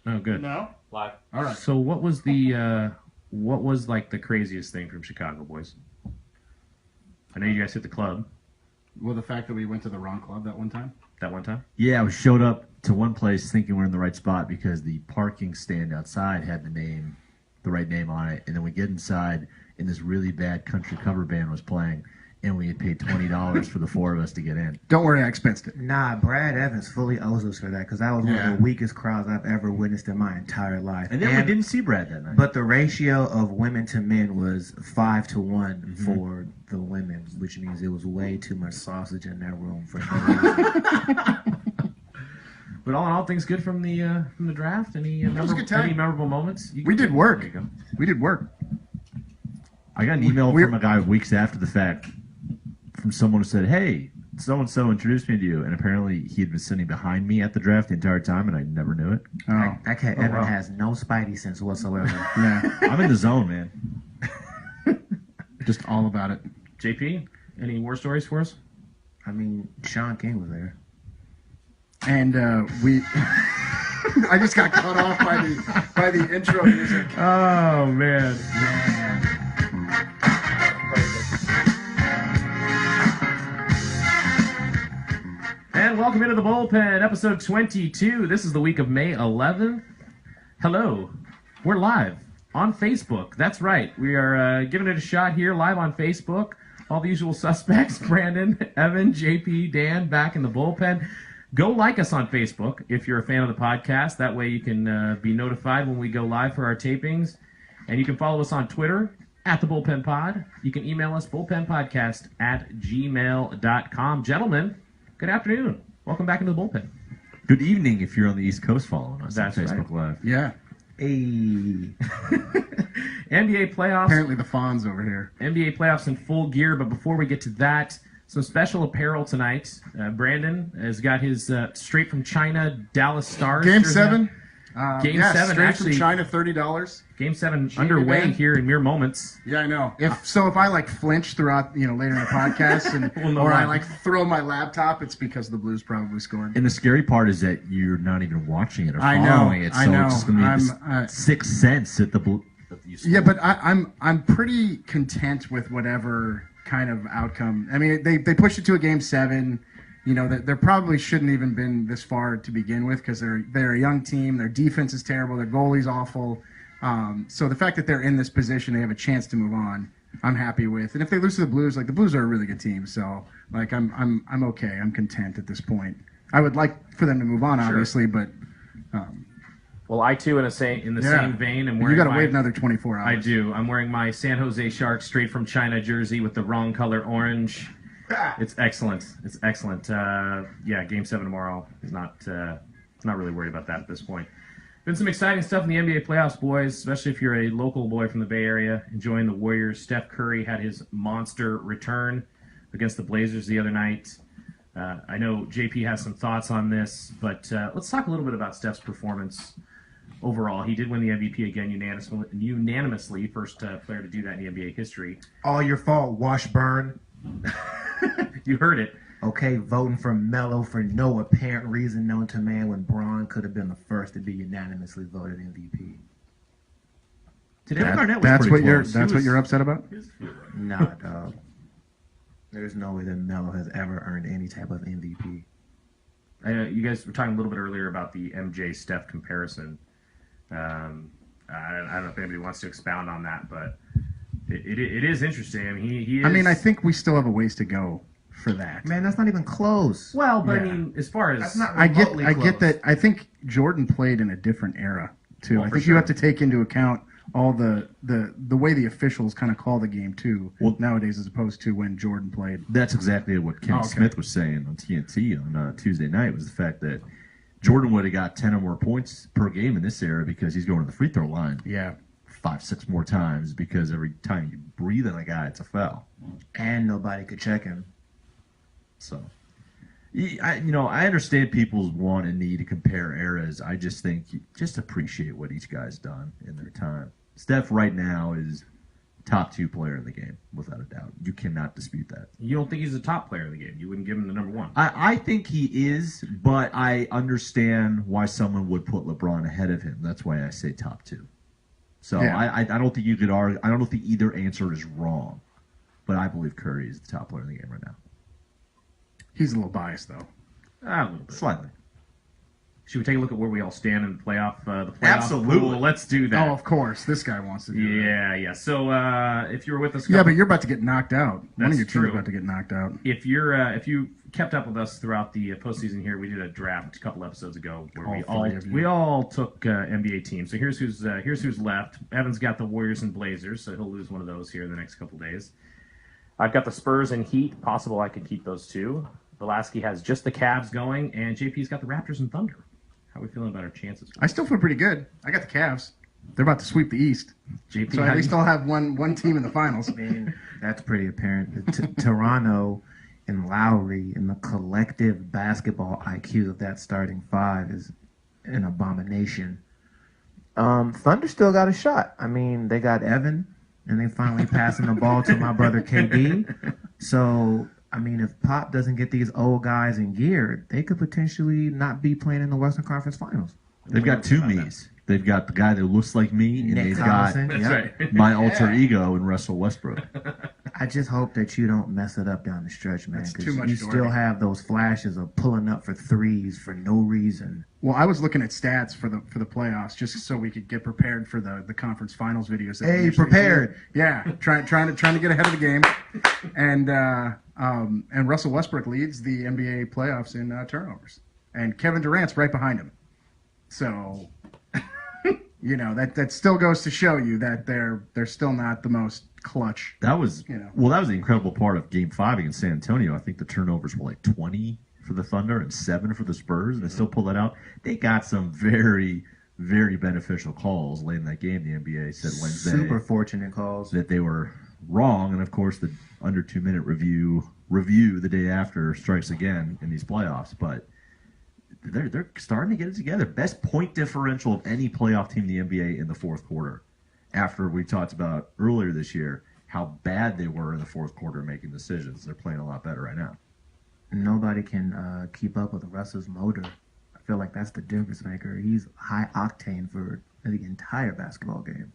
Oh, good. No? Live. All right. So what was like the craziest thing from Chicago, boys? I know you guys hit the club Well, the fact that we went to the wrong club that one time? that one time. Yeah, we showed up to one place thinking we're in the right spot because the parking stand outside had the right name on it, and then we get inside and this really bad country cover band was playing, and we had paid $20 for the four of us to get in. Don't worry, I expensed it. Nah, Brad Evans fully owes us for that because that was one of the weakest crowds I've ever witnessed in my entire life. And then we didn't see Brad that night. But the ratio of women to men was 5 to 1 for the women, which means it was way too much sausage in that room for no reason. But all in all, things good from the draft. Any was a good time. any memorable moments? We did work. There you go. We did work. I got an email from a guy weeks after the fact from someone who said, "Hey, so-and-so introduced me to you." And apparently he had been sitting behind me at the draft the entire time, and I never knew it. Oh. That cat Evan has no spidey sense whatsoever. Yeah. I'm in the zone, man. Just all about it. JP, any war stories for us? I mean, Sean King was there. And we... I just got cut off by the intro music. Oh, man. And welcome into the Bullpen, episode 22. This is the week of May 11th. Hello. We're live on Facebook. That's right. We are giving it a shot here live on Facebook. All the usual suspects, Brandon, Evan, JP, Dan, back in the Bullpen. Go like us on Facebook if you're a fan of the podcast. That way you can be notified when we go live for our tapings. And you can follow us on Twitter at the Bullpen Pod. You can email us bullpenpodcast@gmail.com. Gentlemen, good afternoon. Welcome back into the Bullpen. Good evening if you're on the East Coast following us That's on Facebook Live. Yeah. Hey. NBA playoffs. Apparently the Fonz over here. NBA playoffs in full gear. But before we get to that, some special apparel tonight. Brandon has got his straight from China Dallas Stars. Game jersey. 7. Game 7, straight actually. from China, $30. Game 7 Jamie underway Benn. here in mere moments. Yeah, I know. If I like flinch throughout, later in the podcast, and no or I lie. like throw my laptop, it's because the Blues probably scored. And the scary part is that you're not even watching it or I know, following it, so I know. it's just going to be I'm, this 6 cents at the blue. Yeah, but I'm pretty content with whatever kind of outcome. I mean, they pushed it to a game 7. There probably shouldn't even been this far to begin with because they're a young team. Their defense is terrible. Their goalie's awful. So the fact that they're in this position, they have a chance to move on. I'm happy with. And if they lose to the Blues, the Blues are a really good team. So I'm okay. I'm content at this point. I would like for them to move on, obviously, but. Well, I too, in the same vein, am wearing. You got to wait another 24 hours. I do. I'm wearing my San Jose Sharks straight from China jersey with the wrong color orange. It's excellent. It's excellent. Game 7 tomorrow. Not really worried about that at this point. Been some exciting stuff in the NBA playoffs, boys, especially if you're a local boy from the Bay Area enjoying the Warriors. Steph Curry had his monster return against the Blazers the other night. I know JP has some thoughts on this, but let's talk a little bit about Steph's performance overall. He did win the MVP again unanimously. First player to do that in the NBA history. All your fault, Washburn. You heard it. Okay, voting for Melo for no apparent reason known to man when Braun could have been the first to be unanimously voted MVP. That's what you're upset about? Nah, dog. There's no way that Melo has ever earned any type of MVP. You guys were talking a little bit earlier about the MJ-Steph comparison. I don't know if anybody wants to expound on that, but it is interesting. I mean, he is... I think we still have a ways to go for that. Man, that's not even close. Well, but I mean, as far as... That's not I get close. that. I think Jordan played in a different era, too. Well, I for think you have to take into account all the way the officials kind of call the game, too, nowadays as opposed to when Jordan played. That's exactly what Kenny Smith was saying on TNT on Tuesday night, was the fact that Jordan would have got 10 or more points per game in this era because he's going to the free throw line. Yeah. 5-6 more times because every time you breathe in a guy, it's a foul. And nobody could check him. So, I understand people's want and need to compare eras. I just think you just appreciate what each guy's done in their time. Steph right now is top 2 player in the game, without a doubt. You cannot dispute that. You don't think he's a top player in the game? You wouldn't give him the number 1? I think he is, but I understand why someone would put LeBron ahead of him. That's why I say top 2. So Yeah. I don't think you could argue. I don't think either answer is wrong, but I believe Curry is the top player in the game right now. He's a little biased, though. A little bit. Slightly. Should we take a look at where we all stand in the playoff? Absolutely. Pool? Let's do that. Oh, of course. This guy wants to do that. Yeah. So if you were with us, Yeah, but you're about to get knocked out. One That's of your team's true. about to get knocked out. if you kept up with us throughout the postseason here, we did a draft a couple episodes ago where All 3 of you. we all took NBA teams. So here's who's left. Evan's got the Warriors and Blazers, so he'll lose one of those here in the next couple days. I've got the Spurs and Heat. Possible I could keep those 2. Velasquez has just the Cavs going, and JP's got the Raptors and Thunder. How are we feeling about our chances? I still feel pretty good. I got the Cavs. They're about to sweep the East. JP, So at least I'll have one team in the finals. I mean, that's pretty apparent. Toronto and Lowry and the collective basketball IQ of that starting 5 is an abomination. Thunder still got a shot. I mean, they got Evan, and they finally passing the ball to my brother KD. So, I mean, if Pop doesn't get these old guys in gear, they could potentially not be playing in the Western Conference Finals. They've got 2 me's. They've got the guy that looks like me, and Nick they've got Collison. That's right. my alter ego in Russell Westbrook. I just hope that you don't mess it up down the stretch, man. That's too Because much you Jordan. still have those flashes of pulling up for threes for no reason. Well, I was looking at stats for the playoffs just so we could get prepared for the conference finals videos. That we Hey, usually prepared. do. Yeah, trying to get ahead of the game, and Russell Westbrook leads the NBA playoffs in turnovers, and Kevin Durant's right behind him. So, that still goes to show you that they're still not the most clutch. That was You know. that was the incredible part of Game 5 against San Antonio. I think the turnovers were like 20 for the Thunder and 7 for the Spurs, and they still pulled that out. They got some very, very beneficial calls late in that game. The NBA said Wednesday Super fortunate calls. that they were wrong, and of course the under 2-minute review the day after strikes again in these playoffs. But they're starting to get it together. Best point differential of any playoff team in the NBA in the fourth quarter. After we talked about earlier this year how bad they were in the fourth quarter making decisions, they're playing a lot better right now. Nobody can keep up with Russell's motor. I feel like that's the difference maker. He's high octane for the entire basketball game.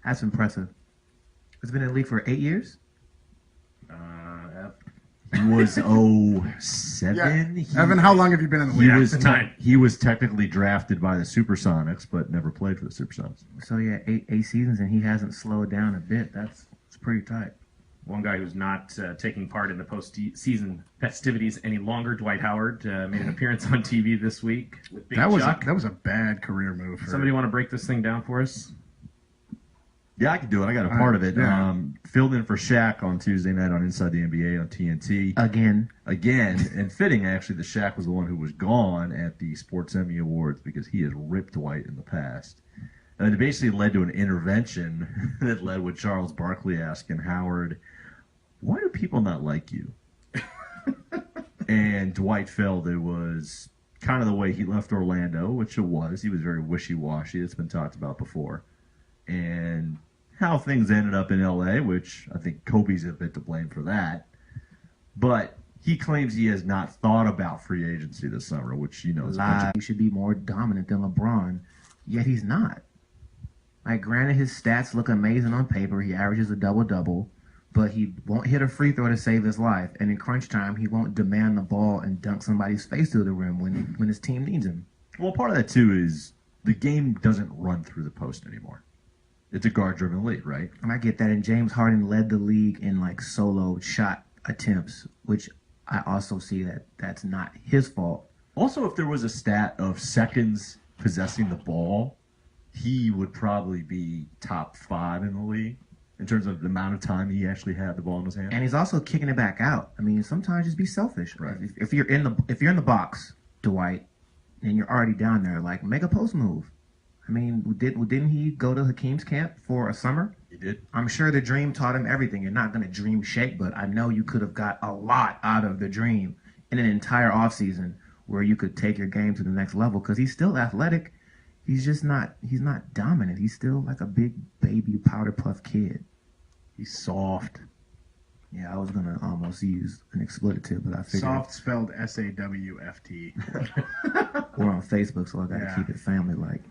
That's impressive. It's been in the league for 8 years. He was 07. Evan, how long have you been in the league? Yeah, it's time. He was technically drafted by the Supersonics, but never played for the Supersonics. So yeah, eight seasons, and he hasn't slowed down a bit. It's pretty tight. One guy who's not taking part in the postseason festivities any longer, Dwight Howard, made an appearance on TV this week with Big That was Chuck. that was a bad career move. For Somebody want to break this thing down for us? Yeah, I can do it. I got a part of it. Yeah. Filled in for Shaq on Tuesday night on Inside the NBA on TNT. Again, And fitting, actually, the Shaq was the one who was gone at the Sports Emmy Awards because he has ripped Dwight in the past. And it basically led to an intervention that led with Charles Barkley asking Howard, why do people not like you? And Dwight felt it was kind of the way he left Orlando, which it was. He was very wishy-washy. It's been talked about before. And how things ended up in L.A., which I think Kobe's a bit to blame for that. But he claims he has not thought about free agency this summer, which, is a bunch live. He should be more dominant than LeBron, yet he's not. Like, granted, his stats look amazing on paper. He averages a double-double, but he won't hit a free throw to save his life. And in crunch time, he won't demand the ball and dunk somebody's face through the rim when his team needs him. Well, part of that, too, is the game doesn't run through the post anymore. It's a guard-driven league, right? And I get that. And James Harden led the league in, solo shot attempts, which I also see that's not his fault. Also, if there was a stat of seconds possessing the ball, he would probably be top 5 in the league in terms of the amount of time he actually had the ball in his hand. And he's also kicking it back out. I mean, sometimes just be selfish. Right. If you're in the box, Dwight, and you're already down there, make a post move. I mean, didn't he go to Hakeem's camp for a summer? He did. I'm sure the dream taught him everything. You're not going to dream shake, but I know you could have got a lot out of the dream in an entire offseason where you could take your game to the next level because he's still athletic. He's not dominant. He's still like a big baby powder puff kid. He's soft. Yeah, I was gonna almost use an expletive, but I figured Soft spelled SAWFT. we're on Facebook, so I gotta Yeah. keep it family-like.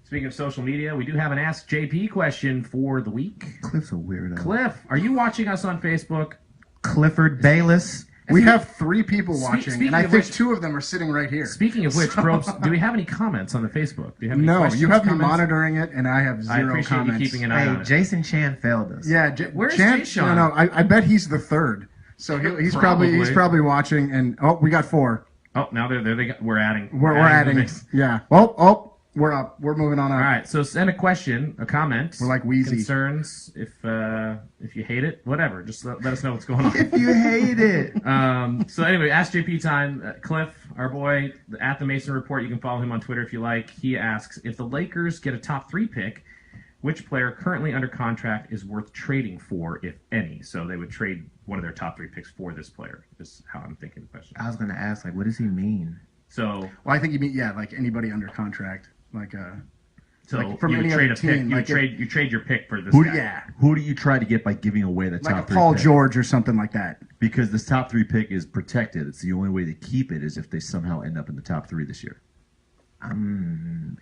Speaking of social media, we do have an Ask JP question for the week. Cliff's a weirdo. Cliff, are you watching us on Facebook? Clifford Bayless. We have 3 people Spe- watching, speaking and I of think which- 2 of them are sitting right here. Speaking of which, Probes, do we have any comments on the Facebook? Do you have any No, questions, you have me comments? monitoring it, and I have 0 I appreciate comments. you keeping an eye on Hey, it. Jason Chan failed us. Yeah, Where's Chan, Jay Sean? No, I bet he's the 3rd. So he's probably watching. And we got 4. Oh, now we're adding. We're the adding. mix. Yeah. We're up. We're moving on up. All right, so send a question, a comment. We're like Wheezy. Concerns, if you hate it, whatever. Just let us know what's going on. If you hate it. So anyway, Ask JP time. Cliff, our boy, at the Mason Report, you can follow him on Twitter if you like. He asks, if the Lakers get a top 3 pick, which player currently under contract is worth trading for, if any? So they would trade one of their top 3 picks for this player, is how I'm thinking the question. I was gonna ask, like, what does he mean? So Well, I think you mean like anybody under contract, like from you would any trade other a pick. team, You like you trade your pick for this Who, guy. yeah, Who do you try to get by giving away the like a top 3 Paul pick? George or something like that. Because this top 3 pick is protected. It's the only way to keep it is if they somehow end up in the top 3 this year.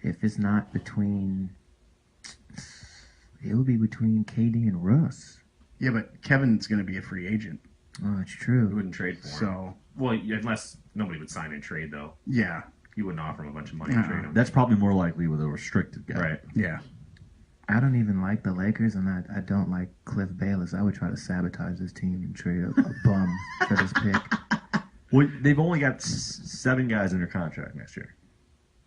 If it's not between, it would be between KD and Russ. Yeah, but Kevin's going to be a free agent, Oh, it's You true. wouldn't trade for him. so Well, unless nobody would sign and trade, though. yeah, You wouldn't offer him a bunch of money Uh-uh. to trade him. That's probably more likely with a restricted guy. Right. yeah. I don't even like the Lakers, and I don't like Cliff Bayless. I would try to sabotage this team and trade a bum for this pick. Well, they've only got 7 guys under contract next year.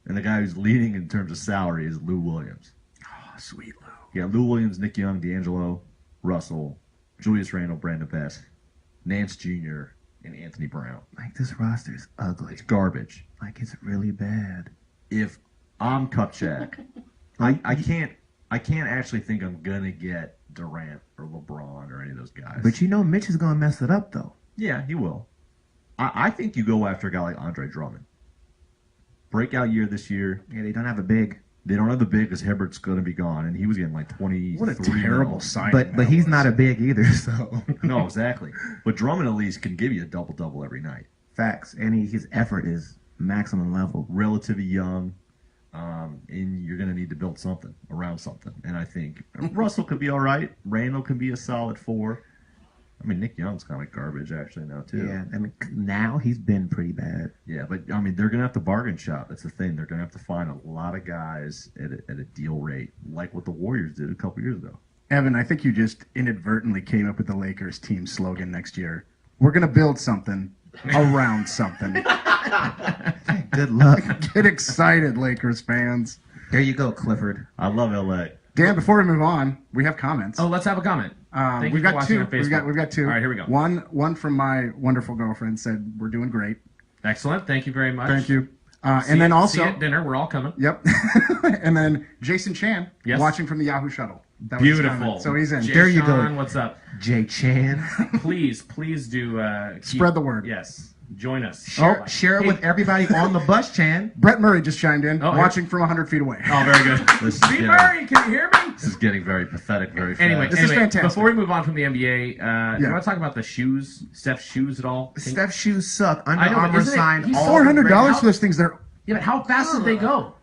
And the guy who's leading in terms of salary is Lou Williams. Oh, sweet Lou. Yeah, Lou Williams, Nick Young, D'Angelo, Russell, Julius Randle, Brandon Best, Nance Jr., and Anthony Brown. Like, this roster is ugly. It's garbage. Like, it's really bad. If I'm Kupchak, I can't actually think I'm gonna get Durant or LeBron or any of those guys. But you know Mitch is going to mess it up, though. Yeah, he will. I think you go after a guy like Andre Drummond. Breakout year this year. Yeah, they don't have a big. They don't have the big because Herbert's going to be gone, and he was getting like 23. What a terrible signing. But that he's was. not a big either, so. No, exactly. But Drummond at least can give you a double-double every night. Facts. And his effort is maximum level. Relatively young, and you're going to need to build something around something. And I think Russell could be all right. Randall can be a solid 4. I mean, Nick Young's kind of garbage actually now too. Yeah, I mean, now he's been pretty bad. Yeah, but I mean, they're going to have to bargain shop. That's the thing. They're going to have to find a lot of guys at a deal rate, like what the Warriors did a couple years ago. Evan, I think you just inadvertently came up with the Lakers team slogan next year. We're going to build something around something. Good luck. Get excited, Lakers fans. There you go, Clifford. I love LA. Dan, before we move on, we have comments. Oh, let's have a comment. Thank We've you for got watching 2. on Facebook. We've got 2. All right, here we go. One from my wonderful girlfriend said we're doing great. Excellent. Thank you very much. Thank you. See And then you- also, see you at dinner. We're all coming. yep. And then Jason Chan Yes. watching from the Yahoo shuttle. That was his Beautiful. comment. So he's in. Jay There you go. Sean, what's up? Jay Chan. Please do Spread the word. Yes, join us. Share it with everybody on the bus, Chan. Brett Murray just chimed in, Oh, watching from 100 feet away. Oh, very good. This is Steve getting- Murray, can you hear me? This is getting very pathetic very fast. Anyway, This is fantastic. Before we move on from the NBA, do Yeah. you want to talk about the shoes, Steph's shoes at all? Steph's shoes suck. Under I know, but Armour isn't it- signed he's all the $400 great- for those things. They're Yeah, but how fast did they go?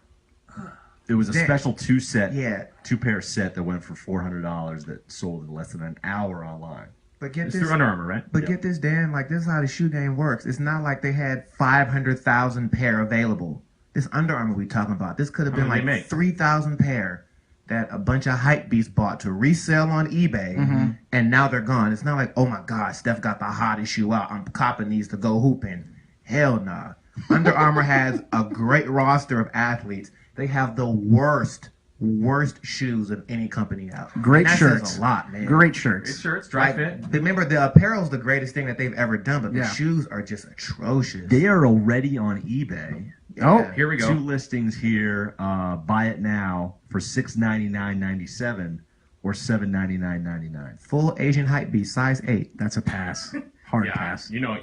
It was a Dan- special 2-set, Yeah. 2-pair set that went for $400 that sold in less than an hour online. But get It's this. through Under Armour, right? But Yeah. get this, Dan. Like, this is how the shoe game works. It's not like they had 500,000 pair available. This Under Armour we talking about, this could have How been many they like make? 3,000 pair that a bunch of hype beasts bought to resell on eBay, and now they're gone. It's not like, oh my God, Steph got the hottest shoe out. I'm copping these to go hooping. Hell nah. Under Armour has a great roster of athletes. They have the worst shoes of any company out. great And that shirts. says a lot, man. Great Great shirts. shirts, dry Like, fit. remember, the apparel's the greatest thing that they've ever done, but the Yeah. shoes are just atrocious. They are already on eBay. Oh, Here we go. 2 listings here. Buy it now for $699.97 or $799.99. Full Asian hype beast, size 8. that's a pass. Hard Yeah, pass. you know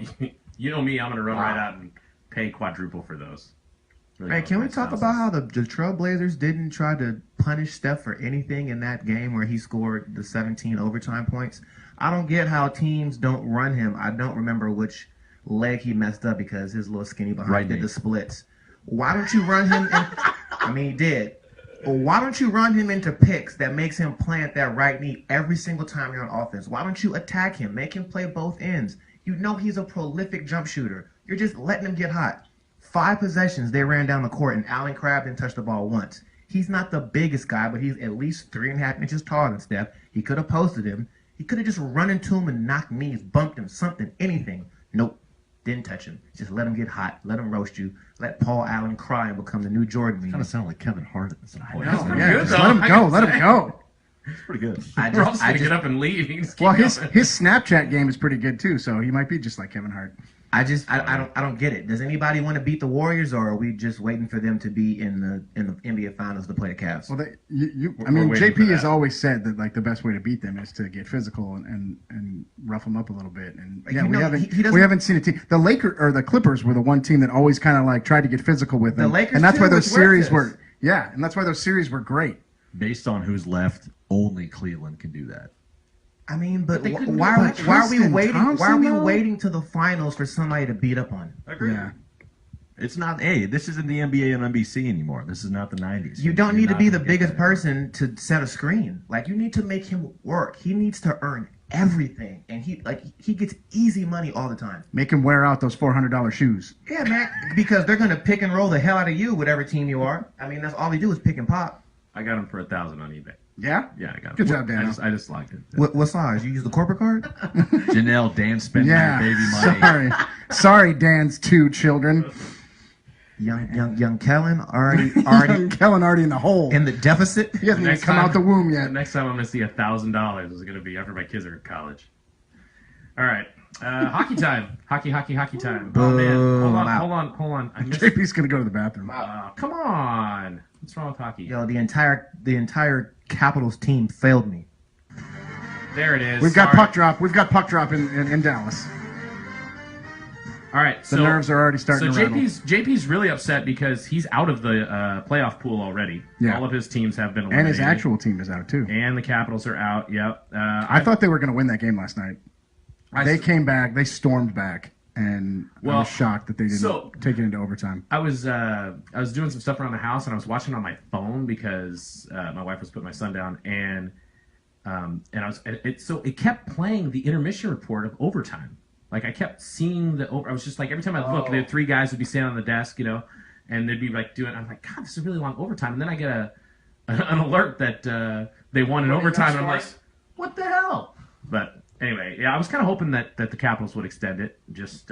me. I'm gonna run right out and pay quadruple for those. Really Hey, those can we nice talk houses. about how the Trailblazers didn't try to punish Steph for anything in that game where he scored the 17 overtime points. I don't get how teams don't run him. I don't remember which leg he messed up because his little skinny behind did the splits. Why don't you run him? I mean, he did. But why don't you run him into picks that makes him plant that right knee every single time you're on offense? Why don't you attack him? Make him play both ends. You know he's a prolific jump shooter. You're just letting him get hot. 5 possessions, they ran down the court, and Allen Crabbe didn't touch the ball once. He's not the biggest guy, but he's at least 3.5 inches taller than Steph. He could have posted him. He could have just run into him and knocked knees, bumped him, something, anything. Nope. Didn't touch him. Just let him get hot. Let him roast you. Let Paul Allen cry and become the new Jordan. Kind of sound like Kevin Hart at some point. Just let him go. Let him go. It's pretty good. We're all just going to get up and leave. He can just keep Well, going. his Snapchat game is pretty good too, so he might be just like Kevin Hart. I don't get it. Does anybody want to beat the Warriors, or are we just waiting for them to be in the NBA Finals to play the Cavs? Well, We're I mean, waiting for JP that. has always said that like the best way to beat them is to get physical and rough them up a little bit. And Like, yeah, you know, he doesn't- we haven't seen a team. The Clippers were the one team that always kind of like tried to get physical with them. The Lakers and that's too, why those with series Huertas. and that's why those series were great. Based on who's left, only Cleveland can do that. I mean, but they couldn't why do are we Tristan waiting? Thompson, Why are we though? waiting to the finals for somebody to beat up on? Agreed. Yeah. It's not. Hey, this isn't the NBA and NBC anymore. This is not the '90s. You don't You're need to not be the gonna get biggest that. person to set a screen. Like, you need to make him work. He needs to earn everything, and he gets easy money all the time. Make him wear out those $400 shoes. Yeah, man, because they're gonna pick and roll the hell out of you, whatever team you are. I mean, that's all they do is pick and pop. I got him for $1,000 on eBay. Yeah. Yeah, I got him. Good job, Daniel. I just logged it. What size? You use the corporate card? Janelle, Dan spending Yeah. your baby money. Sorry, Dan's 2 children. Young Kellen already Young Kellen already in the hole. in the deficit. He hasn't even come out the womb The yet. next time I'm going to see $1,000 is going to be after my kids are in college. All right. Hockey time. Hockey time. Oh, man. Hold on. I missed JP's gonna go to the bathroom. come on. What's wrong with hockey? Yo, the entire Capitals team failed me. There it is. We've got Sorry. puck drop. We've got puck drop in Dallas. All right. The nerves are already starting So to rattle. JP's really upset because he's out of the playoff pool already. Yeah. All of his teams have been And eliminated. his actual team is out too. And the Capitals are out. Yep. I thought they were going to win that game last night. They came back. They stormed back, and I Well, was shocked that they didn't so- take it into overtime. I was doing some stuff around the house and I was watching on my phone because my wife was putting my son down and it kept playing the intermission report of overtime. Like I kept seeing I was just like every time I look, the 3 guys would be standing on the desk, and they'd be like doing. I'm like, God, this is a really long overtime. And then I get an alert that they won in overtime, and I'm like, what the hell? But anyway, yeah, I was kind of hoping that the Capitals would extend it, just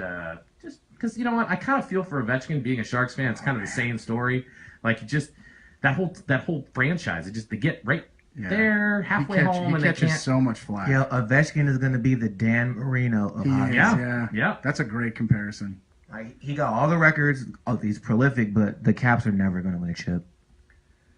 because you know what, I kind of feel for Ovechkin being a Sharks fan. It's kind of the same story, like just that whole franchise. They get right there halfway home He and they catches can't. so much flack. Yo, Ovechkin is going to be the Dan Marino of hockey. Yeah. That's a great comparison. Like, he got all the records. Oh, he's prolific, but the Caps are never going to win a chip.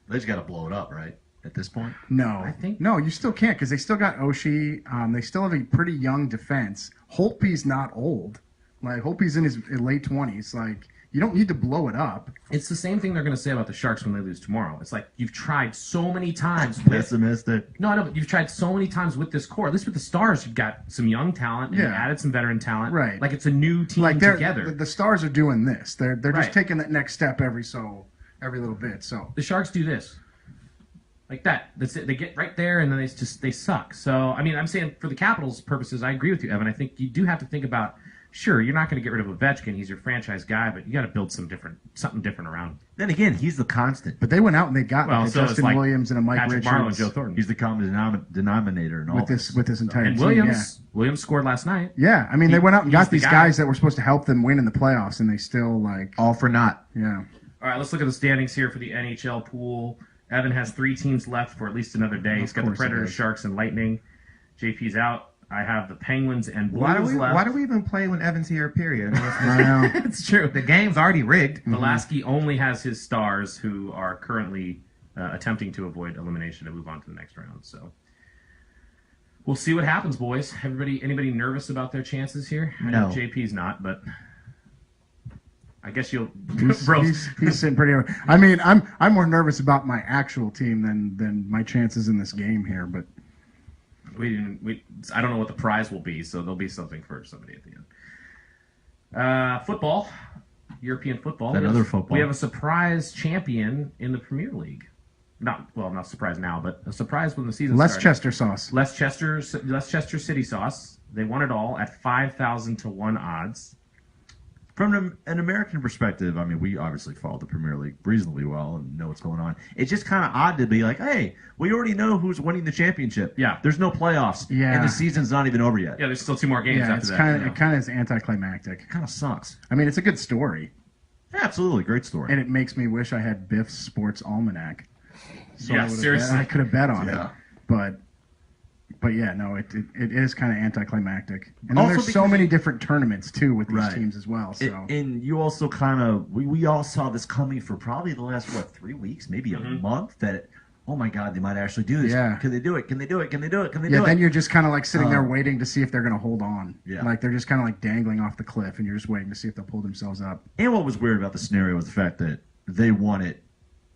They just got to blow it up, right? At this point. No, I think- no, you still can't because they still got Oshie. They still have a pretty young defense. Holtby's not old. Like Holtby's in his late 20s. Like you don't need to blow it up. It's the same thing they're going to say about the Sharks when they lose tomorrow. It's like you've tried so many times. Pessimistic. No, I know, but you've tried so many times with this core. At least with the Stars, you've got some young talent. And Yeah. you added some veteran talent. Right. Like it's a new team Like together. the Stars are doing this. They're Right. just taking that next step every little bit. So The Sharks do this. Like that. That's it. They get right there and then they suck. So I mean, I'm saying for the Capitals' purposes, I agree with you, Evan. I think you do have to think about. Sure, you're not going to get rid of Ovechkin. He's your franchise guy, but you got to build something different around him. Then again, he's the constant. But they went out and they got Well, like a so it's Justin like Williams and a Mike Patrick Richards Marleau and Joe Thornton. He's the common denominator in all with this entire And team. Williams scored last night. Yeah, I mean they went out and he's got the these guy. guys that were supposed to help them win in the playoffs, and they still like All for naught. yeah. All right, let's look at the standings here for the NHL pool. Evan has 3 teams left for at least another day. He's got the course he Predators, does. Sharks, and Lightning. JP's out. I have the Penguins and Blues Why do left. we even play when Evan's here? Period. I mean, I know. It's true. the game's already rigged. Velasquez only has his Stars, who are currently attempting to avoid elimination and move on to the next round. So we'll see what happens, boys. Anybody nervous about their chances here? I know No. JP's not, but I guess you'll. He's sitting pretty. I mean, I'm more nervous about my actual team than my chances in this game here. But I don't know what the prize will be, so there'll be something for somebody at the end. Football, European football. Another football. We have a surprise champion in the Premier League. Not surprise now, but a surprise when the season started. Chester sauce. Less Chester City sauce. They won it all at 5,000 to 1 odds. From an American perspective, I mean, we obviously follow the Premier League reasonably well and know what's going on. It's just kind of odd to be like, hey, we already know who's winning the championship. Yeah. There's no playoffs. Yeah. And the season's not even over yet. Yeah, there's still 2 more games Yeah, after that. it kind of is anticlimactic. It kind of sucks. I mean, it's a good story, Yeah, absolutely. Great story. and it makes me wish I had Biff's Sports Almanac. So Yeah, seriously. I could have bet on Yeah. it, but yeah, no, it is kind of anticlimactic. And then Also there's so because many different tournaments too with these Right. teams as well. So And you also kind of, we all saw this coming for probably the last, 3 weeks, maybe a month, that, oh my God, they might actually do this. Yeah. Can they do it? Can they do it? Can they do it? Can they yeah, do then it? you're just kind of like sitting there waiting to see if they're going to hold on. Yeah. Like they're just kind of like dangling off the cliff, and you're just waiting to see if they'll pull themselves up. And what was weird about the scenario was the fact that they won it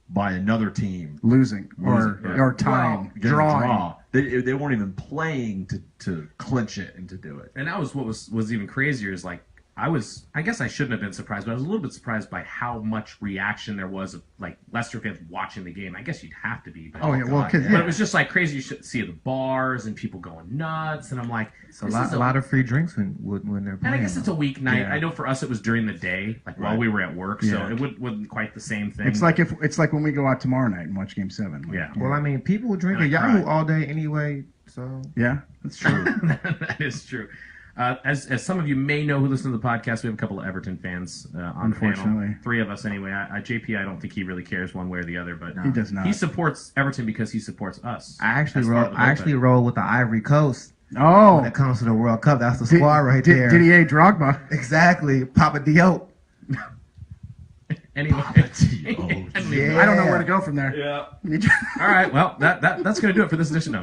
by another team Losing Losing, yeah. or tying, getting a drawing. draw. They weren't even playing to clinch it and to do it. And that was what was even crazier is like I guess I shouldn't have been surprised, but I was a little bit surprised by how much reaction there was of like Leicester fans watching the game. I guess you'd have to be. But, Oh yeah, well, God, 'cause- yeah. but it was just like crazy. You should see the bars and people going nuts, and I'm like, It's a this lot, is a lot of free drinks when they're And playing. I guess it's a weeknight. Yeah. I know for us it was during the day, like while Right. we were at work, so Yeah. it wasn't quite the same thing. It's like when we go out tomorrow night and watch Game 7. Like, Yeah. Well, I mean, people drink a Like Yahoo pride. all day anyway, so yeah, that's true. that is true. As some of you may know who listen to the podcast, we have a couple of Everton fans on the panel. Unfortunately. 3 of us anyway. JP, I don't think he really cares one way or the other, but He does not. he supports Everton because he supports us. I actually As part roll. of the I actually Bullpen. roll with the Ivory Coast Oh, when it comes to the World Cup. That's the squad right there. Didier Drogba. Exactly, Papa Diop. Anyway, Yeah. I don't know where to go from there. Yeah. All right. Well, that's going to do it for this edition.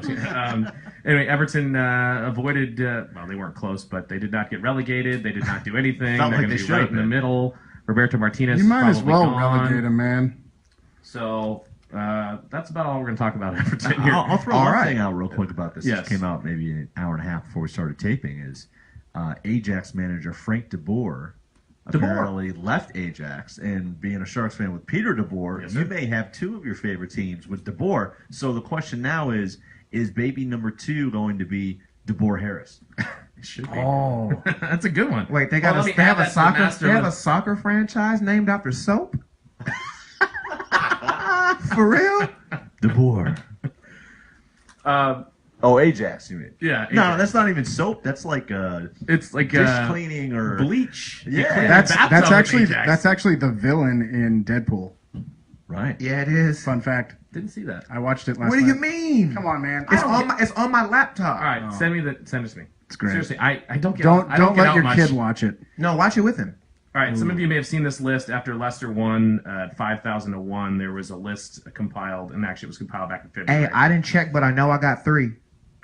Anyway, Everton avoided. Well, they weren't close, but they did not get relegated. They did not do anything. Felt They're like going they to be should right have in the been. middle. Roberto Martinez. You might is as probably well gone. relegate him, man. So that's about all we're going to talk about Everton here. I'll throw All one right. thing out real quick about this. Yes. It came out maybe an hour and a half before we started taping. Is Ajax manager Frank de Boer apparently left Ajax, and being a Sharks fan with Peter de Boer, Yes, you sir. may have 2 of your favorite teams with de Boer. So the question now is baby number 2 going to be de Boer Harris? It should be. Oh, That's a good one. Wait, they Well, got let me they have add a that to the soccer master they have a list. soccer franchise named after soap. For real? De Boer. Oh, Ajax, you mean? Yeah. No, Ajax. that's not even soap. That's like It's like dish cleaning or bleach. You Yeah. clean the that's bathtub with Ajax. actually the villain in Deadpool. Right. Yeah, it is. Fun fact. Didn't see that. I watched it last What do you night. mean? Come on, man. It's on my laptop. All right, send it to me. It's great. Seriously, I don't get. Don't I don't get let out your much. kid watch it. No, watch it with him. All right, some of you may have seen this list after Leicester won at 5,000 to 1. There was a list compiled, and actually it was compiled back in February. Hey, I didn't check, but I know I got 3.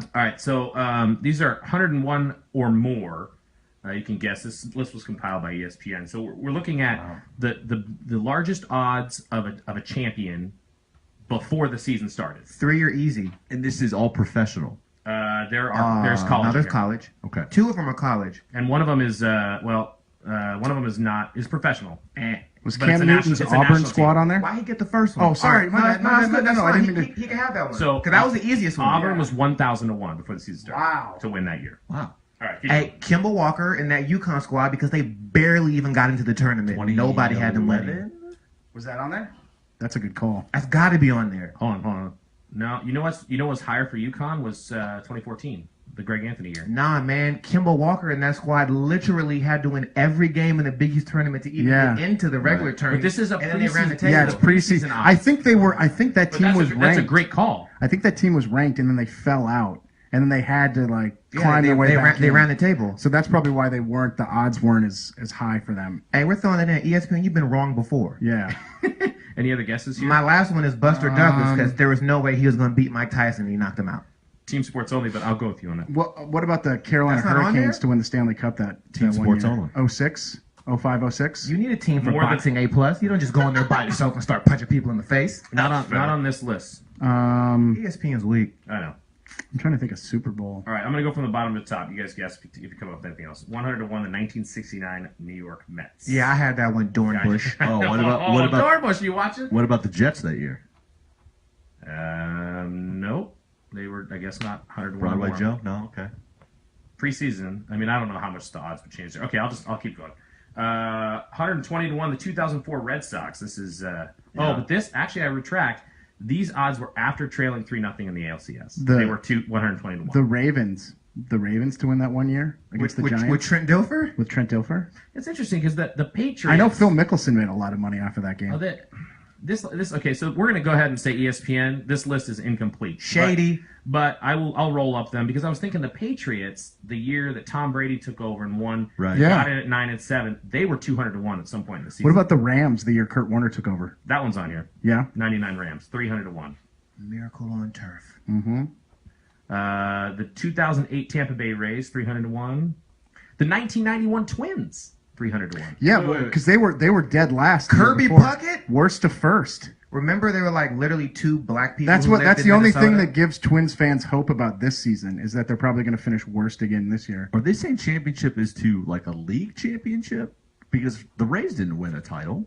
All right, so these are 101 or more. You can guess. This list was compiled by ESPN. So we're looking at the largest odds of a champion before the season started. 3 are easy. And this is all professional. There's college. No, there's here. college. Okay. 2 of them are college. And one of them is one of them is professional. Was But it's Cam a Newton's national- it's a Auburn national squad team. on there? Why he get the first one? Oh, sorry. All My right, bad. No, it's good. no, That's no, I fine. didn't mean He can have that one. So, because that was the easiest one. Auburn Yeah. was 1,000 to 1 before the season started. Wow. To win that year. Wow. All right. Hey, Kimball Walker and that UConn squad, because they barely even got into the tournament. Nobody had them winning. 2011? Was that on there? That's a good call. That's got to be on there. Hold on. No, you know what's higher for UConn was 2014, the Greg Anthony year. Nah, man. Kimball Walker and that squad literally had to win every game in the Big East tournament to even Yeah. get into the regular tournament. But this is a and then they ran the preseason- table. Yeah, it's preseason. preseason I odds. think they were. I think that But team was that's ranked. a great call. I think that team was ranked, and then they fell out, and then they had to Yeah, climb their way they back. They in. ran the table. So that's probably why the odds weren't as high for them. Hey, we're throwing it in. ESPN, you've been wrong before. Yeah. Any other guesses here? My last one is Buster Douglas because there was no way he was going to beat Mike Tyson and he knocked him out. Team sports only, but I'll go with you on that. What about the Carolina That's not on Hurricanes there? to win the Stanley Cup that Team one sports year? only. 06? 0506. You need a team for More than- boxing A+. You don't just go in there by yourself and start punching people in the face. Not on this list. ESPN's weak. I know. I'm trying to think of Super Bowl. All right, I'm going to go from the bottom to the top. You guys guess if you come up with anything else. 100 to 1, the 1969 New York Mets. Yeah, I had that one, Dornbush. Oh, what about Dornbush? You watch it? what about the Jets that year? Nope. They were, I guess, not 100 to 1. Broadway more. Joe? No, okay. Preseason. I mean, I don't know how much the odds would change there. Okay, I'll keep going. 120 to 1, the 2004 Red Sox. This is but this actually I retract. These odds were after trailing 3-0 in the ALCS. They were 120 to 1. The Ravens to win that one year against the Giants With Trent Dilfer? with Trent Dilfer. It's interesting because the Patriots. I know Phil Mickelson made a lot of money off of that game. Oh, this okay. So we're gonna go ahead and say ESPN. This list is incomplete. Shady. But I'll roll up them because I was thinking the Patriots, the year that Tom Brady took over and won, Right. Yeah. got it at 9-7. They were 200 to 1 at some point in the season. What about the Rams the year Kurt Warner took over? that one's on here? Yeah. 99 Rams, 300 to 1. Miracle on turf. Mm-hmm. The 2008 Tampa Bay Rays, 300 to 1. The 1991 Twins, 300 to 1. Yeah, Wait. because they were dead last. the year Kirby before. Puckett? Worst to first. Remember, there were like literally 2 black people. That's who what. lived That's in the only thing Minnesota? that gives Twins fans hope about this season is that they're probably going to finish worst again this year. Are they saying championship is to like a league championship? Because the Rays didn't win a title.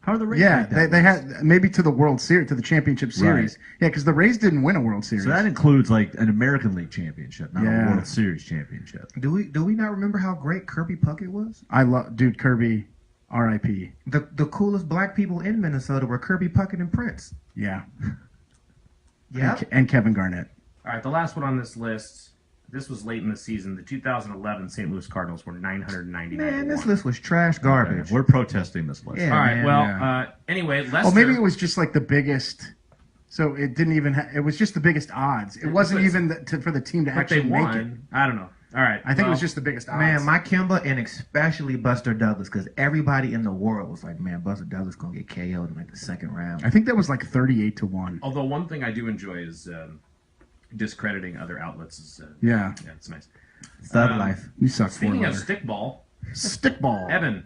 How are the Rays? Yeah, make that they list? had maybe to the World Series, to the championship series. Right. Yeah, because the Rays didn't win a World Series. So that includes like an American League championship, not Yeah. a World Series championship. Do we not remember how great Kirby Puckett was? I love, dude, Kirby, R.I.P. The coolest black people in Minnesota were Kirby Puckett and Prince. Yeah, Yeah. and Kevin Garnett. All right, the last one on this list. This was late in the season. The 2011 St. Louis Cardinals were 999. Man, to this 1. list was trash garbage. We're protesting this list. Yeah. All right. man, Well, yeah. Anyway, Lester. Oh, maybe it was just like the biggest. So it didn't even. It was just the biggest odds. It wasn't was. even for the team to but they actually make it. won. I don't know. All right. I think it well, was just the biggest odds. Man, Mike Kimba and especially Buster Douglas, because everybody in the world was like, man, Buster Douglas gonna get KO'd in like the second round. I think that was like 38 to 1. Although one thing I do enjoy is discrediting other outlets. Is, Yeah, yeah, it's nice. Thug Um, life. you suck. Speaking of for stickball, stickball. Evan,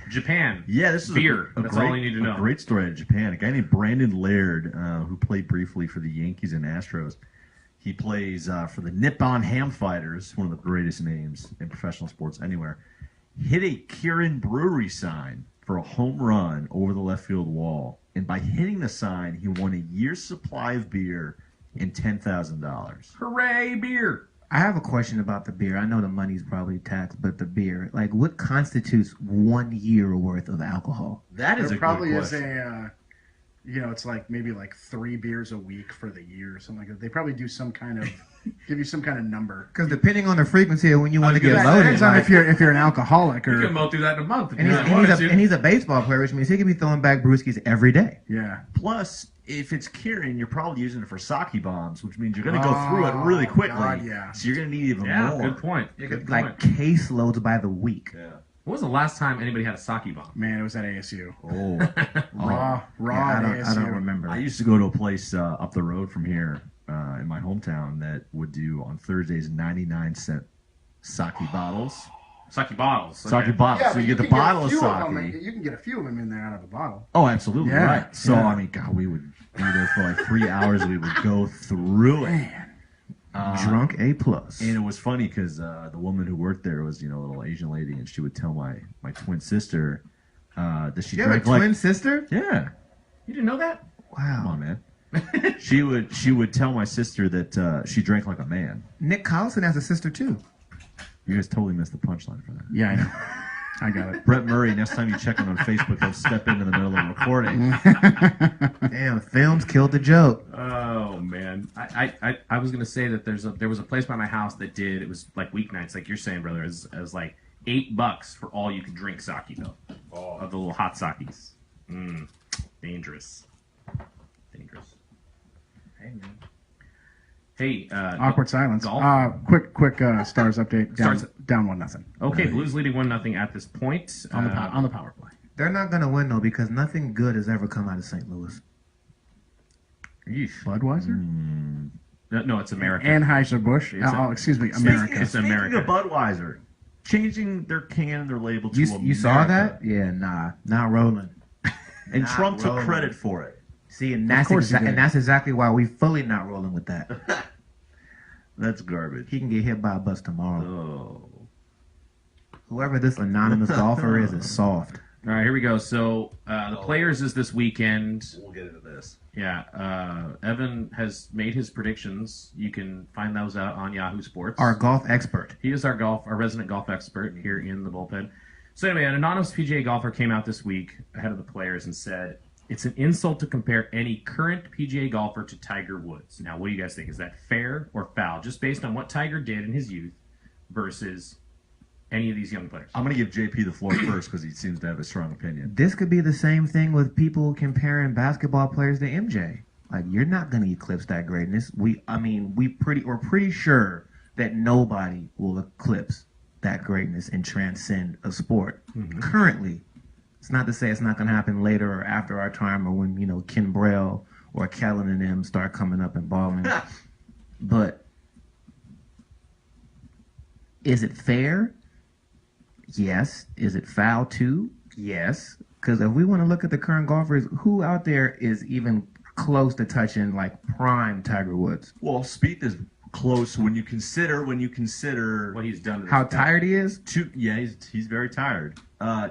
Japan. Yeah, this is Beer. That's all you need to know. A great story out of Japan. A guy named Brandon Laird, who played briefly for the Yankees and Astros. He plays for the Nippon Ham Fighters, one of the greatest names in professional sports anywhere. Hit a Kirin Brewery sign for a home run over the left field wall. And by hitting the sign, he won a year's supply of beer and $10,000. Hooray, beer! I have a question about the beer. I know the money's probably taxed, but the beer, like, what constitutes 1 year worth of alcohol? That is There a probably good is question. it's like maybe like 3 beers a week for the year or something like that. They probably do some kind of give you some kind of number. Because depending on the frequency of when you want to get gonna Yeah, say, loaded, depends on like, if you're an alcoholic You or can mow through that in a month. If and, you he's, really wanted to. and he's a baseball player, which means he could be throwing back brewskis every day. yeah. Plus, if it's Kirin, you're probably using it for sake bombs, which means you're going to go through it really quickly. God, yeah. So you're going to need even Yeah, more. good point. Good Like point. case loads by the week. Yeah. When was the last time anybody had a sake bomb? Man, it was at ASU. Oh. Raw Yeah, at I ASU. don't remember. I used to go to a place up the road from here in my hometown that would do on Thursdays 99-cent sake bottles. Sake bottles. Okay. Sake bottles. Yeah, so but you get the can get a bottle of few sake. them. You can get a few of them in there out of a bottle. Oh, absolutely. Yeah, Right. So, yeah. I mean, God, we would be there for like 3 hours. We would go through it. Man. Drunk A plus. And it was funny because the woman who worked there was, a little Asian lady, and she would tell my twin sister that she You have a drank twin sister? Yeah. You didn't know that? Come Wow. on, man. she would tell my sister that she drank like a man. Nick Collison has a sister too. You guys totally missed the punchline for that. Yeah, I know. I got it. Brett Murray, next time you check him on Facebook, he'll step into the middle of a recording. Damn, films killed the joke. Oh man, I was gonna say that there was a place by my house that did, it was like weeknights, like you're saying, brother. It was like $8 for all you could drink sake though, of the little hot sakis. Dangerous. Hey, man. Hey, Awkward silence. golf? Quick stars update. Down 1-0 Okay, Blues leading 1-0 at this point. on the power play. They're not gonna win though because nothing good has ever come out of St. Louis. Yeesh. Budweiser, No, it's America. Anheuser Busch. It's Excuse me, America. It's Speaking America. of Budweiser, changing their can, their label to You America. saw that? Yeah, nah, not rolling. And Not Trump took rolling. credit for it. See, and that's course he did. and that's exactly why we fully not rolling with that. That's garbage. He can get hit by a bus tomorrow. Oh. Whoever this anonymous golfer is soft. All right, here we go. So the Players is this weekend. We'll get into this. Yeah, Evan has made his predictions. You can find those out on Yahoo Sports. Our golf expert. He is our resident golf expert here in the bullpen. So anyway, an anonymous PGA golfer came out this week ahead of the Players and said, it's an insult to compare any current PGA golfer to Tiger Woods. Now, what do you guys think? Is that fair or foul? Just based on what Tiger did in his youth versus any of these young players. I'm going to give JP the floor first because he seems to have a strong opinion. This could be the same thing with people comparing basketball players to MJ. Like, you're not going to eclipse that greatness. We're pretty sure that nobody will eclipse that greatness and transcend a sport. Mm-hmm. Currently, it's not to say it's not going to happen later or after our time or when, Ken Braille or Kellen and them start coming up and balling. But is it fair? Yes. Is it foul too? Yes. Because if we want to look at the current golfers, who out there is even close to touching like prime Tiger Woods? Well, Spieth is close when you consider What he's done. How tired he is? He's very tired.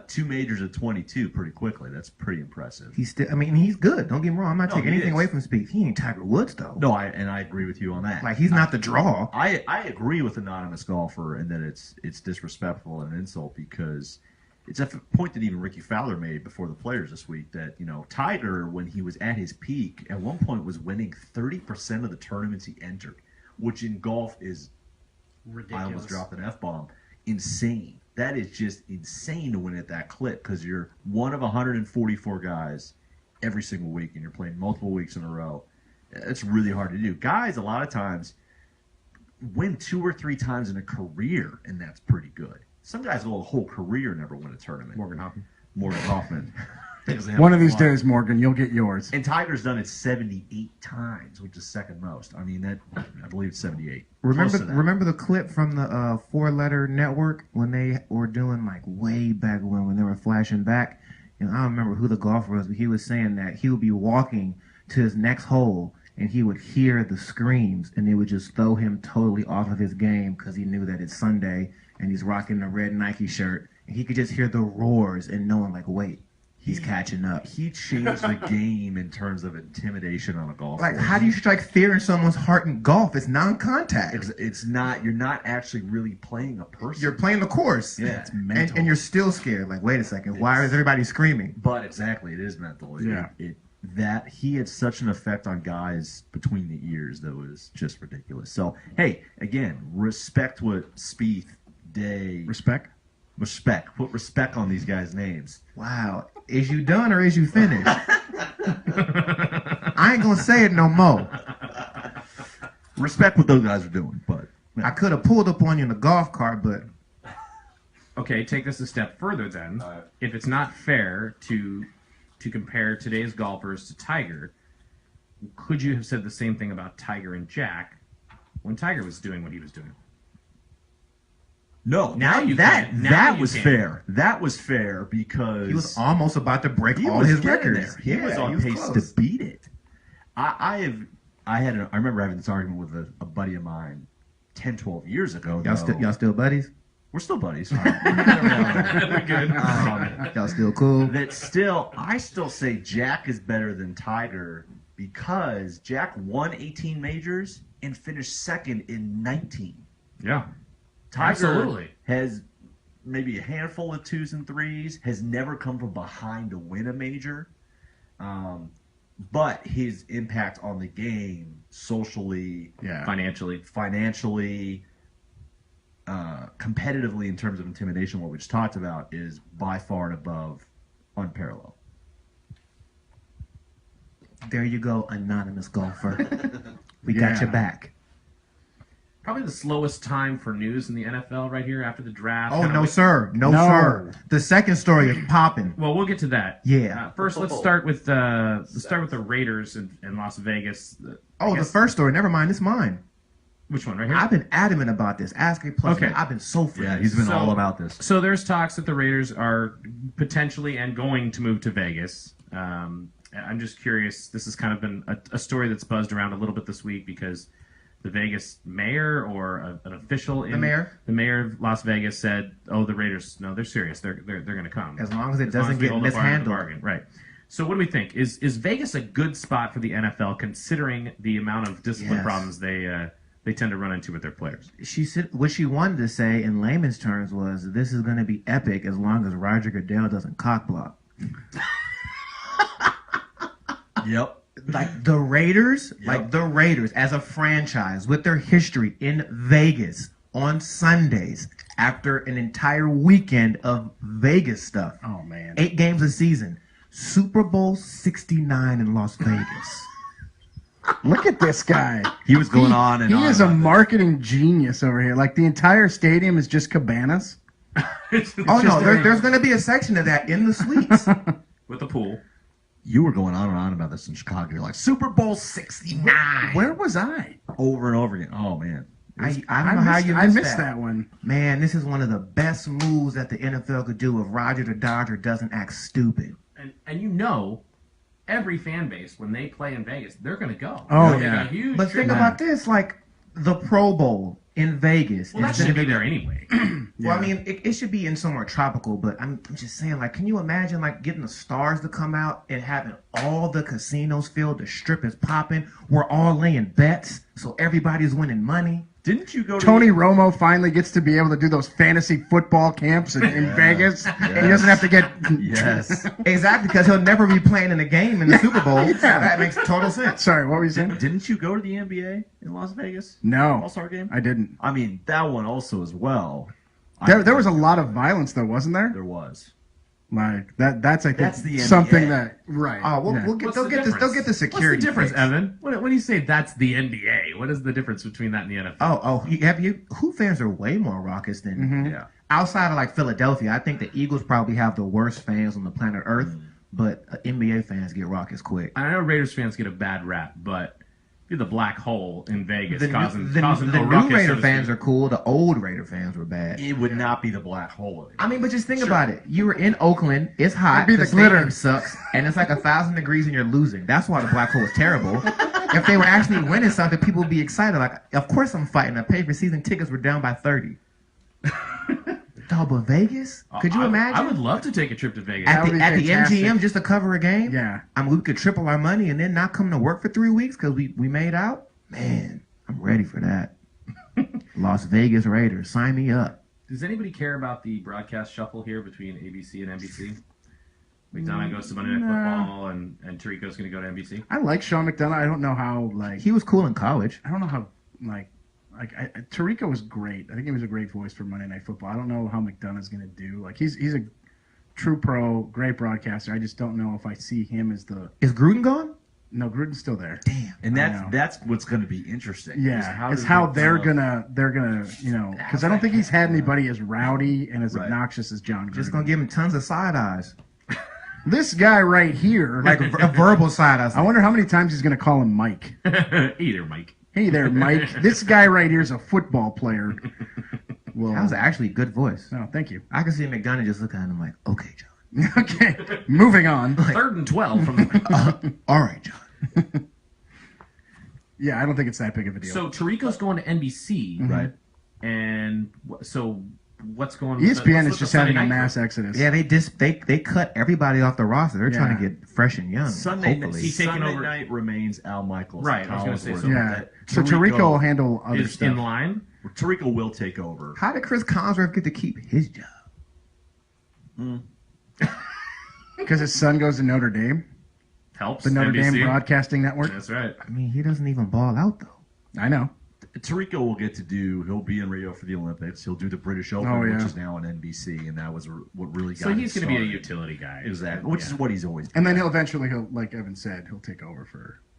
2 majors at 22 pretty quickly. That's pretty impressive. He's good. Don't get me wrong. I'm not taking anything away from Spieth. He ain't Tiger Woods though. No, I agree with you on that. Like, he's not the draw. I agree with anonymous golfer and that it's disrespectful and an insult because it's a point that even Ricky Fowler made before the Players this week that Tiger, when he was at his peak, at one point was winning 30% of the tournaments he entered, which in golf is ridiculous. I almost dropped an F-bomb. Insane. That is just insane to win at that clip because you're one of 144 guys every single week and you're playing multiple weeks in a row. It's really hard to do. Guys, a lot of times, win 2 or 3 times in a career, and that's pretty good. Some guys will a whole career never win a tournament. Morgan Hoffman. One of these days, Morgan, you'll get yours. And Tiger's done it 78 times, which is second most. I mean, I believe it's 78. Remember the clip from the 4-letter network when they were doing like way back when they were flashing back? I don't remember who the golfer was, but he was saying that he would be walking to his next hole and he would hear the screams and it would just throw him totally off of his game because he knew that it's Sunday and he's rocking the red Nike shirt and he could just hear the roars and knowing like, wait, he's catching up. He changed the game in terms of intimidation on a golf course. Like, how do you strike fear in someone's heart in golf? It's non-contact. It's not. You're not actually really playing a person. You're playing the course. Yeah, it's mental. And you're still scared. Like, wait a second. Why is everybody screaming? But exactly, it is mental. That he had such an effect on guys between the ears that was just ridiculous. So, hey, again, respect what Spieth, Day... Respect? Put respect on these guys' names. Wow. Is you done or is you finished? I ain't going to say it no more. Respect what those guys are doing, but... Yeah. I could have pulled up on you in the golf cart, but... Okay, take this a step further then. If it's not fair to compare today's golfers to Tiger, could you have said the same thing about Tiger and Jack when Tiger was doing what he was doing? No, that was fair. That was fair because he was almost about to break all his records. He was on pace to beat it. I remember having this argument with a buddy of mine 10, 12 years ago. Y'all still buddies? We're still buddies. Really good. Y'all still cool? I still say Jack is better than Tiger because Jack won 18 majors and finished second in 19. Yeah. Tiger Absolutely. has maybe a handful of 2s and 3s, has never come from behind to win a major. But his impact on the game, socially, financially, competitively in terms of intimidation, what we just talked about, is by far and above unparalleled. There you go, anonymous golfer. We got your back. Probably the slowest time for news in the NFL right here after the draft. Oh, no, sir. No, sir. The second story is popping. Well, we'll get to that. Yeah. First, let's start with the Raiders in Las Vegas. The first story. Never mind. It's mine. Which one, right here? I've been adamant about this. Ask A Plus. Okay. Man, I've been so for Yeah, this. he's been So- all about this. So there's talks that the Raiders are potentially and going to move to Vegas. I'm just curious. This has kind of been a story that's buzzed around a little bit this week because the Vegas mayor or an official in The mayor? of Las Vegas said, "Oh, the Raiders, no, they're serious. They're going to come As long as it long doesn't we get hold up our end of the mishandled. bargain." Right. So what do we think? Is Vegas a good spot for the NFL considering the amount of discipline Yes. problems they tend to run into with their players? She said what she wanted to say in layman's terms was, "This is going to be epic as long as Roger Goodell doesn't cock block." Yep. Like the Raiders, as a franchise with their history in Vegas on Sundays after an entire weekend of Vegas stuff. Oh man. 8 games a season. Super Bowl 69 in Las Vegas. Look at this guy. He was going on and He on. is a about this. marketing genius over here. Like the entire stadium is just cabanas. Oh no, there's going to be a section of that in the suites. With a pool. You were going on and on about this in Chicago. You're like, Super Bowl 69. Where was I? Over and over again. Oh, man. I don't know how you I missed missed that one. Man, this is one of the best moves that the NFL could do if Roger the Dodger doesn't act stupid. And you know, every fan base when they play in Vegas, they're going to go. Oh, They got yeah. a huge But think trip. about this, like the Pro Bowl in Vegas. Well, that instead should of be there anyway. Well, I mean, it should be in somewhere tropical, but I'm just saying, like, can you imagine, like, getting the stars to come out and having all the casinos filled, the strip is popping, we're all laying bets, so everybody's winning money. Didn't you go to Tony Romo finally gets to be able to do those fantasy football camps in Vegas. He doesn't have to get. Yes. Exactly, because he'll never be playing in a game in the Super Bowl. So that makes total sense. Sorry, what were you saying? Didn't you go to the NBA in Las Vegas? No, All-Star game? I didn't. I mean, that one also as well. There was a lot of violence, though, wasn't there? There was. Like that's I think That's the something NBA. that right. Oh, we'll yeah. get What's they'll the get this. They'll difference? get the security. What's the difference, fixed. Evan? When you say that's the NBA, what is the difference between that and the NFL? Who fans are way more raucous than Mm-hmm. Yeah. outside of like Philadelphia. I think the Eagles probably have the worst fans on the planet Earth, but NBA fans get raucous quick. I know Raiders fans get a bad rap, but you're the black hole in Vegas The causing new ruckus, Raider so to fans speak. are cool. The old Raider fans were bad. It would not be the black hole anymore. I mean, but just think about it. You were in Oakland. It's hot. It'd be the stadium glitter. sucks, and it's like 1,000 degrees, and you're losing. That's why the black hole is terrible. If they were actually winning something, people would be excited. Like, of course I'm fighting. I paid for season tickets. Were down by 30. Dog, but Vegas? Could you imagine? I would love to take a trip to Vegas. That would be at the fantastic. MGM just to cover a game? Yeah. I mean, we could triple our money and then not come to work for 3 weeks because we made out? Man, I'm ready for that. Las Vegas Raiders, sign me up. Does anybody care about the broadcast shuffle here between ABC and NBC? McDonough goes to Monday Night Football, and Tirico's going to go to NBC. I like Sean McDonough. I don't know how like He was cool in college. I don't know how Tirico was great. I think he was a great voice for Monday Night Football. I don't know how McDonough's going to do. Like he's a true pro, great broadcaster. I just don't know if I see him as the. Is Gruden gone? No, Gruden's still there. Damn. And I know. that's what's going to be interesting. is Yeah, it's does how McDonough- they're gonna because I don't think he's had anybody as rowdy and as Right. obnoxious as John Gruden. Just gonna give him tons of side eyes. This guy right here, Like a verbal side eyes. I wonder how many times he's gonna call him Mike. Either, Mike. Hey there, Mike. This guy right here is a football player. Well, That was actually a good voice. no, thank you. I can see McDonough just looking at him like, okay, John. Okay, moving on. 3rd and 12 from the... All right, John. Yeah, I don't think it's that big of a deal. So Tirico's going to NBC, Right. and so what's going on? ESPN is just having a mass exodus. Yeah, they cut everybody off the roster. They're trying to Yeah. get fresh and young. Sunday, hopefully. He's taking Sunday over- night remains Al Michaels. Right, I was gonna say, so- Yeah. So Tirico will handle other Is stuff. in line. Tirico will take over. How did Chris Collinsworth get to keep his job? Because his son goes to Notre Dame, Helps. the Notre NBC. Dame Broadcasting Network. That's right. I mean, he doesn't even ball out though. I know. Tirico will get to do. He'll be in Rio for the Olympics. He'll do the British Open, Oh, yeah. which is now on NBC, and that was what really got. So he's going going to to be a utility guy. exactly, which is what he's always. And then he'll eventually, like Evan said, he'll take over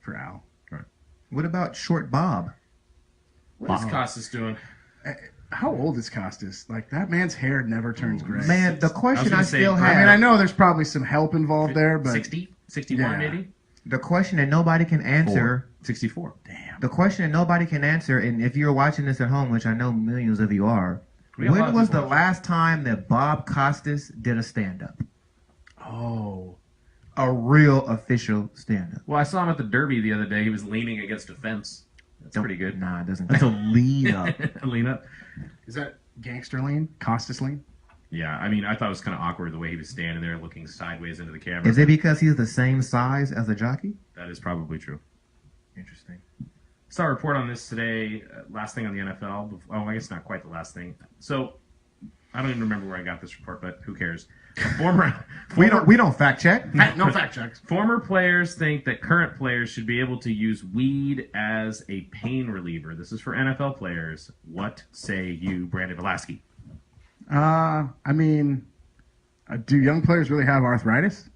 for Al. What about Short Bob? What is Costas doing? How old is Costas? Like that man's hair never turns gray. Man, the question gonna I say, still I I have. mean, I know there's probably some help involved there, but 60? 61 Yeah. maybe? The question that nobody can answer. 64. Damn. The question that nobody can answer, and if you're watching this at home, which I know millions of you are, We got a lot when of was people the watching. last time that Bob Costas did a stand-up? Oh. A real official stand-up. Well, I saw him at the Derby the other day. He was leaning against a fence. That's pretty good. Nah, it doesn't. That's a lean up. Lean up. Is that gangster lean? Costas lean? Yeah, I mean, I thought it was kind of awkward the way he was standing there looking sideways into the camera. Is it because he's the same size as a jockey? That is probably true. Interesting. Saw a report on this today. Last thing on the NFL. Oh, I guess not quite the last thing. So, I don't even remember where I got this report, but who cares? We don't fact check. No fact checks. Former players think that current players should be able to use weed as a pain reliever. This is for NFL players. What say you, Brandon Velasquez? I mean, do young players really have arthritis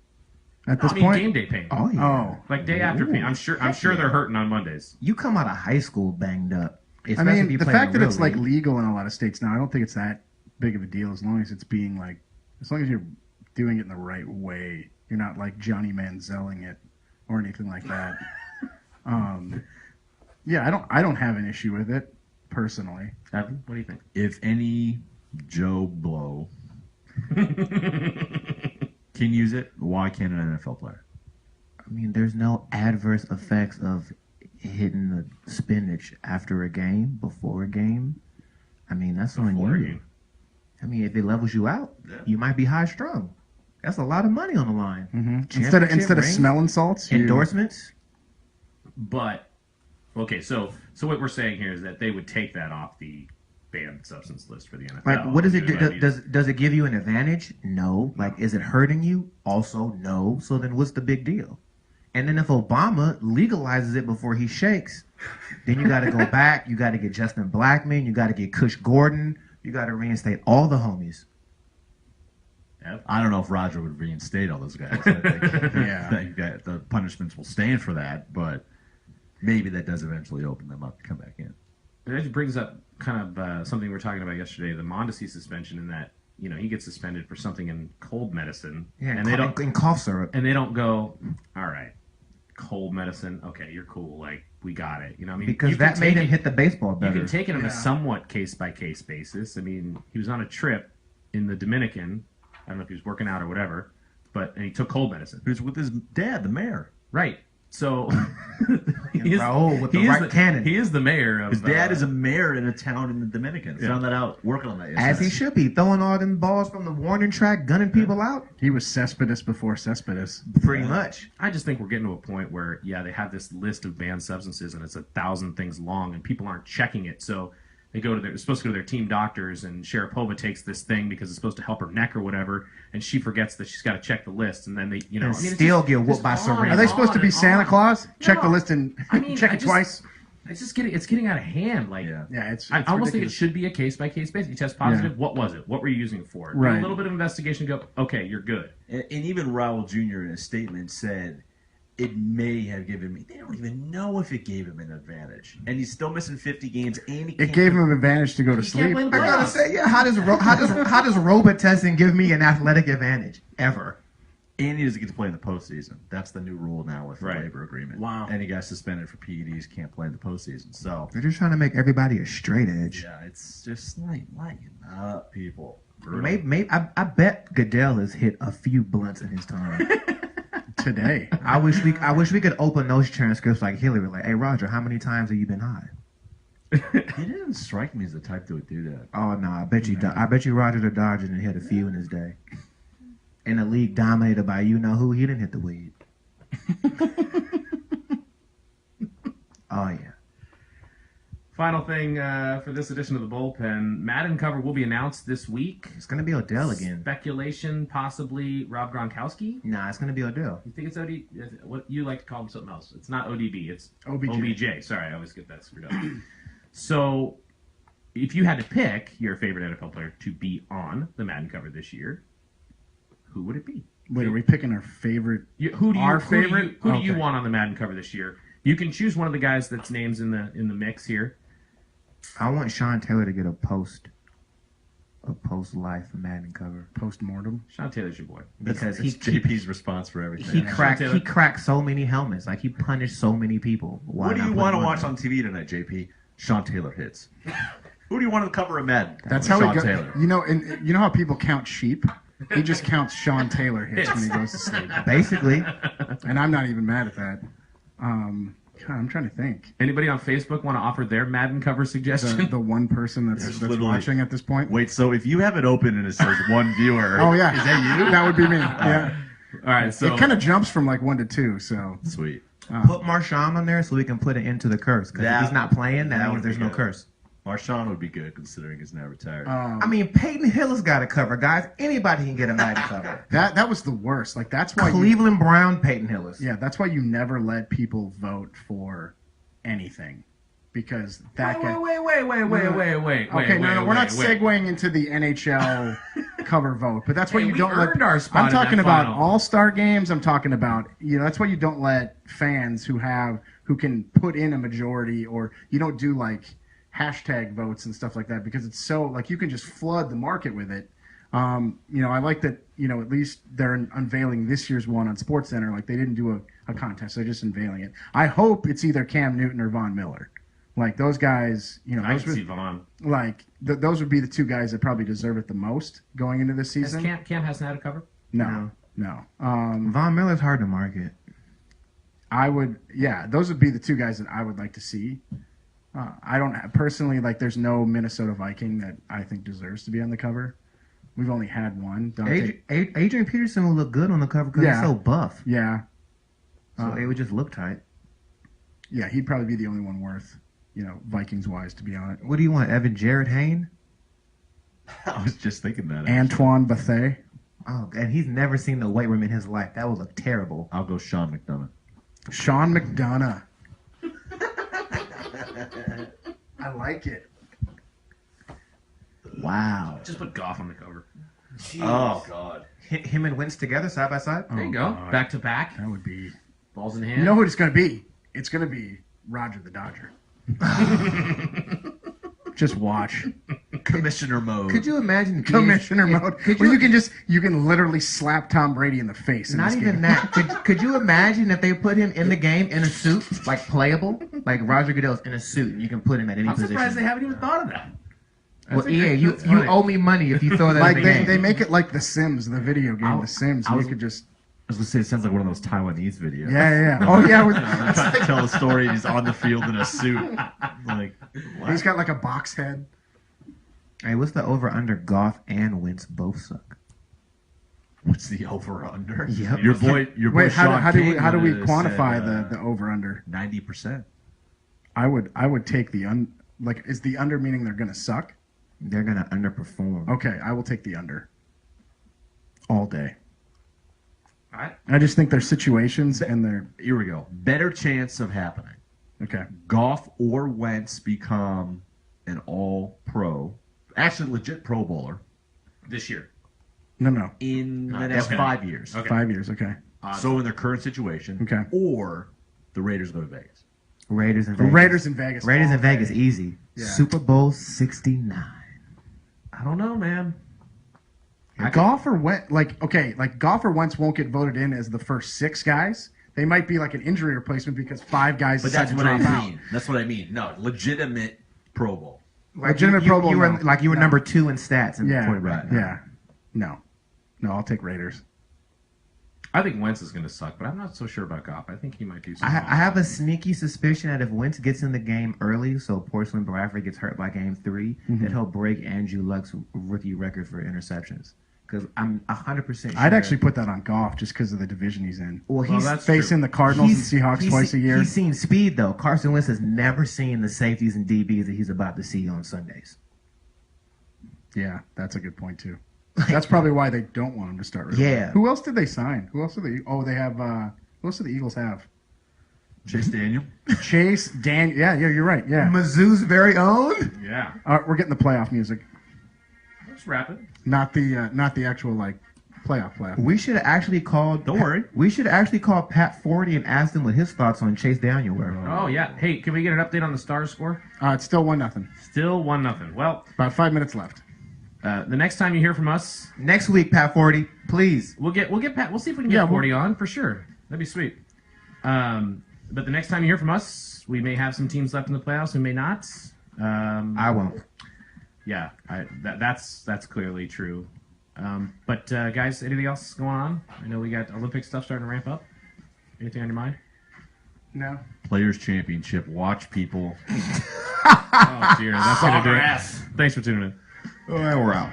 at this I mean, point? game day pain. Oh yeah. Oh. Like day after pain. I'm sure they're hurting on Mondays. You come out of high school banged up. I especially if mean, you the play in fact a that it's real like league. legal in a lot of states now, I don't think it's that big of a deal as long as it's being like, as long as you're doing it in the right way. You're not like Johnny Manzielling it or anything like that. Yeah, I don't have an issue with it personally. Evan, what do you think? If any Joe Blow can use it, why can't an NFL player? I mean, there's no adverse effects of hitting the spinach after a game, before a game. I mean, that's on Before a you. game. I mean, if it levels you out, you might be high strung. That's a lot of money on the line. Instead of Championship smelling rings, salts, endorsements. But okay, so what we're saying here is that they would take that off the banned substance list for the NFL. Like, what does it do? I mean, Does it give you an advantage? No. Like, is it hurting you? Also, no. So then, what's the big deal? And then if Obama legalizes it before he shakes, then you got to go back. You got to get Justin Blackman. You got to get Cush Gordon. You got to reinstate all the homies. I don't know if Roger would reinstate all those guys. I think, Yeah. I think that the punishments will stand for that, but maybe that does eventually open them up to come back in. It actually brings up kind of something we were talking about yesterday, the Mondesi suspension, in that he gets suspended for something in cold medicine, Yeah, and they don't in cough syrup. and they don't go, all right, cold medicine, okay, you're cool, like we got it. I mean, Because you can that made take him it- hit the baseball You better. can take it on Yeah. a somewhat case by case basis. I mean, he was on a trip in the Dominican. I don't know if he was working out or whatever, and he took cold medicine. He was with his dad, the mayor. Right. So Raul with the he is right cannon. He is the mayor of His dad is a mayor in a town in the Dominican. Yeah. Found that out working on that. As he should be, throwing all them balls from the warning track, gunning people out. he was Cespedes before Cespedes. Pretty much. I just think we're getting to a point where, they have this list of banned substances and it's 1,000 things long and people aren't checking it. So they they're supposed to go to their team doctors, and Sharapova takes this thing because it's supposed to help her neck or whatever, and she forgets that she's got to check the list, and then they, And still get whooped by Serena. Are they supposed to be Santa Claus? Check the No. list and I mean, check it twice. It's getting out of hand. Like, Yeah. Yeah, it's I almost think it ridiculous. should be a case by case basis. You test positive. What was it? What were you using it for? Do Right. a little bit of investigation. Go, okay, you're good. And even Raul Jr. in a statement said it may have given me. They don't even know if it gave him an advantage, and he's still missing 50 games. And he It gave him an advantage to go to sleep. play in the I gotta playoffs. say, yeah. How does robot testing give me an athletic advantage ever? And he doesn't get to play in the postseason. That's the new rule now with the Right. labor agreement. Wow. And he got suspended for PEDs. Can't play in the postseason. So They're just trying to make everybody a straight edge. yeah, it's just lighten up, people. Brutal. Maybe I bet Goodell has hit a few blunts in his time. Today. I wish we could open those transcripts like Hillary. Like, hey Roger, how many times have you been high? He didn't strike me as the type that would do that. Oh no, I bet you Roger the Dodger didn't hit a few in his day. In a league dominated by you know who, he didn't hit the weed. Oh yeah. Final thing for this edition of the Bullpen, Madden cover will be announced this week. It's gonna be Odell again. Speculation, possibly Rob Gronkowski. Nah, it's gonna be Odell. You think it's OD? What you like to call him something else? It's not ODB. It's OBJ. OBJ. Sorry, I always get that screwed up. So, if you had to pick your favorite NFL player to be on the Madden cover this year, who would it be? Wait, are we picking our favorite? Who do you Okay. want on the Madden cover this year? You can choose one of the guys that's names in the mix here. I want Sean Taylor to get a post a post-life Madden cover. Post-mortem. Sean Taylor's your boy. Because It's JP's response for everything. he cracked so many helmets. Like, he punished so many people. Why What do not you put want to him watch there? on TV tonight, JP? Sean Taylor hits. Who do you want to cover a Madden? That's how Sean it goes. Taylor. You know, and you know how people count sheep? He just counts Sean Taylor hits when he goes to sleep. Basically. And I'm not even mad at that. God, I'm trying to think. Anybody on Facebook want to offer their Madden cover suggestion? The one person that's literally- watching at this point. Wait, so if you have it open and it says one viewer, Oh yeah, is that you? That would be me. Yeah, All right, so it kind of jumps from like 1 to 2. So Sweet. Put Marshawn on there so we can put it into the curse. Because if That- he's not playing, that that means would there's be no good. curse. Marshawn would be good considering he's now retired. I mean, Peyton Hill has got a cover, guys. Anybody can get a Madden cover. that was the worst. Like that's why. Cleveland Brown, Peyton Hillis. Yeah, that's why you never let people vote for anything, because that guy. wait. Okay, no, we're not segueing into the NHL cover vote, but that's why Hey, you we don't let. earned our spot I'm in talking that about final. all-star games. I'm talking about that's why you don't let fans who can put in a majority, or you don't do like hashtag votes and stuff like that, because it's so like you can just flood the market with it. I like that. At least they're unveiling this year's one on SportsCenter. Like they didn't do a contest; they're just unveiling it. I hope it's either Cam Newton or Von Miller. Like those guys, I those can see Vaughn. those would be the two guys that probably deserve it the most going into this Has season. Cam hasn't had a cover? No. Von Miller's hard to market. I would, those would be the two guys that I would like to see. I don't personally like. There's no Minnesota Viking that I think deserves to be on the cover. We've only had one. Adrian Peterson will look good on the cover because he's so buff. Yeah, So it would just look tight. yeah, he'd probably be the only one worth, Vikings wise to be on it. What do you want, Evan Jared Hayne? I was just thinking that. Antoine Bethea. Oh, and he's never seen the weight room in his life. That would look terrible. I'll go Sean McDonough. Sean McDonough. I like it. Wow. Just put Goff on the cover. Oh God. Him and Wentz together side by side? There you go. God. Back to back. That would be. Balls in hand. You know who it's going to be? It's going to be Roger the Dodger. Just watch. Commissioner mode. Could you imagine Commissioner mode. Could Where you, you can literally slap Tom Brady in the face. In not this even game. that. Could you imagine if they put him in the game in a suit, like playable, like Roger Goodell's in a suit, and you can put him at any I'm position? surprised they haven't even thought of that. Well, yeah, you owe me money if you throw that Like in the game. they make it like The Sims, the video game, The Sims. And you could just. I was gonna say it sounds like one of those Taiwanese videos. Yeah. Oh yeah. I'm trying to tell a story. And he's on the field in a suit. Like, what? He's got like a box head. Hey, what's the over/under? Goff and Wentz both suck. What's the over under? Yep. Your boy. Wait, Sean how do we King quantify said, the over under? 90%. I would take the is the under meaning they're gonna suck? They're gonna underperform. Okay, I will take the under. All day. All right. I just think there's situations and they're Here we go. Better chance of happening. okay. Goff or Wentz become an all-pro, actually legit Pro Bowler This year. No. in the next Okay. 5 years. Okay. 5 years. Okay. So in their current situation, Okay. or the Raiders go to Vegas. Raiders and The Vegas. Raiders in Vegas. Raiders all in Vegas, day. easy. Yeah. Super Bowl 69. I don't know, man. Goff or Wentz, Goff or Wentz won't get voted in as the first 6 guys. They might be like an injury replacement because 5 guys But decide that's to what I drop out. mean. That's what I mean. No, legitimate Pro Bowl. Legitimate Pro Bowl, You were, no. like you were No. number 2 in stats in Yeah. quarterback. Yeah. No, I'll take Raiders. I think Wentz is going to suck, but I'm not so sure about Goff. I think he might do I, something. I have a sneaky suspicion that if Wentz gets in the game early, so Porcelain Bradford gets hurt by game 3, that he'll break Andrew Luck's rookie record for interceptions. Because I'm 100% sure. I'd actually put that on Goff just because of the division he's in. Well, Well, he's that's Facing the Cardinals and Seahawks he's- twice a year. He's seen speed, though. Carson Wentz has never seen the safeties and DBs that he's about to see on Sundays. Yeah, that's a good point too. That's probably why they don't want him to start. Really. Yeah. Who else did they sign? Who else did they? Oh, they have. Who else do the Eagles have? Chase Daniel. Chase, Dan. Yeah, you're right. Yeah. Mizzou's very own? Yeah. We're getting the playoff music, Let's wrap it. not the actual like playoff. We should have actually called. Don't worry. We should have actually called Pat Forty and asked him what his thoughts on Chase Daniel were. Oh, yeah. Hey, can we get an update on the Stars score? It's still 1-0. Still 1-0. Well, About 5 minutes left. The next time you hear from us, Next week, Pat 40, please. we'll get Pat. We'll see if we can get 40 on for sure. That'd be sweet. But the next time you hear from us, we may have some teams left in the playoffs. We may not. I won't. Yeah, that's clearly true. But guys, anything else going on? I know we got Olympic stuff starting to ramp up. Anything on your mind? No. Players Championship. Watch people. Oh dear, that's gonna do it. Thanks for tuning in. Oh, and we're out.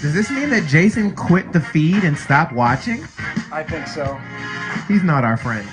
Does this mean that Jason quit the feed and stopped watching? I think so. He's not our friend.